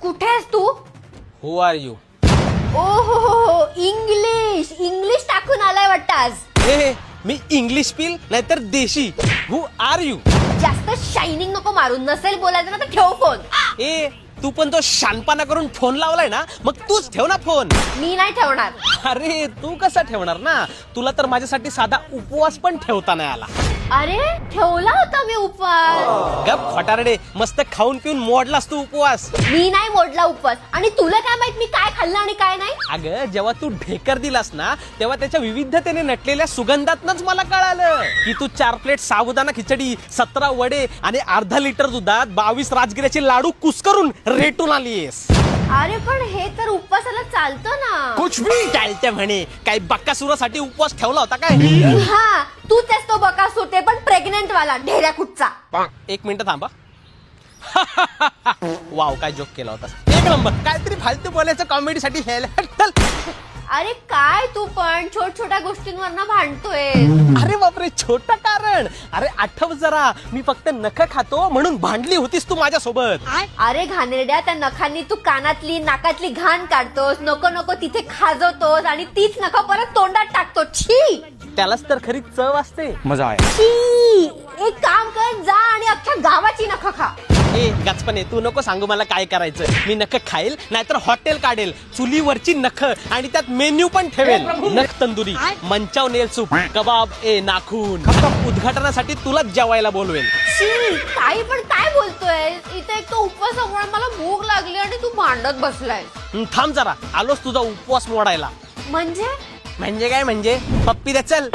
कुठे आहेस तू? हु R you? ओ हो इंग्लिश इंग्लिश टाकून आलाय वाटतं आज. हे मी इंग्लिश पिल नाहीतर देशी. हु आर यू? जास्त शायनिंग नको मारून. नसेल बोलायचं ना तर ठेव फोन. ए तू पण तो शानपाना करून फोन लावलाय ना, मग तूच ठेव ना फोन. मी नाही ठेवणार. अरे तू कसा ठेवणार ना, तुला तर माझ्यासाठी साधा उपवास पण ठेवता नाही आला. अरे ठेवला होता मी उपवास. गप फटारडे, मस्त खाऊन पिऊन मोडलास तू उपवास. मी नाही मोडला उपवास. आणि तुला काय माहित मी काय खाल्लं आणि काय नाही? अगं जेव्हा तू ढेकर दिलास ना, तेव्हा त्याच्या विविधतेने नटलेल्या सुगंधातनच मला कळालं की तू 4 प्लेट साबुदाणा खिचडी, 17 वडे आणि अर्धा लिटर दुधात 22 राजगिऱ्याचे लाडू कुस्करून रेटून आलीयस. अरे पण हे तर उपवासाला चालतं ना. कुछ भी चालते म्हणे. काय बक्कासुरासाठी उपवास ठेवला होता काय? हा तू तेच तो बकासूर, ते पण प्रेग्नेंट वाला ढेऱ्या कुठचा. 1 मिनिट थांबा. वाव काय जोक केला होता. 1 नंबर. काहीतरी फालतू बोलायचं कॉमेडीसाठी. चल. अरे काय तू पण छोट्या गोष्टींवर भांडतोय. अरे बापरे, छोटं कारण. अरे आठव जरा, मी फक्त नख खातो म्हणून भांडली होतीस तू माझ्यासोबत. अरे घाणेरड्या, त्या नखांनी तू कानातली नाकातली घाण काढतोस, नको तिथे खाजवतोस आणि तीच नख परत तोंडात टाकतो. छी. त्यालाच तर खरी चव असते. मजा आया. छी. एक काम कर, जा आणि अख्ख्या गावाची नख खा. ए गचपणे, तू नको सांगू मला काय करायचं. मी नख खाईल नाहीतर हॉटेल काढेल, चुलीवरची नख आणि त्यात मेन्यू पण ठेवेल. नख तंदुरी, मंचाव नेल सूप, कबाब नाखून. उद्घाटनासाठी तुलाच जेवायला बोलवेल. छी. काही पण काय बोलतोय. इथे एक तो उपवासामुळे मला भूक लागली आणि तू भांडत बसलाय. थांब जरा, आलोच तुझा उपवास मोडायला. म्हणजे म्हणजे काय म्हणजे? पप्पी दे चल.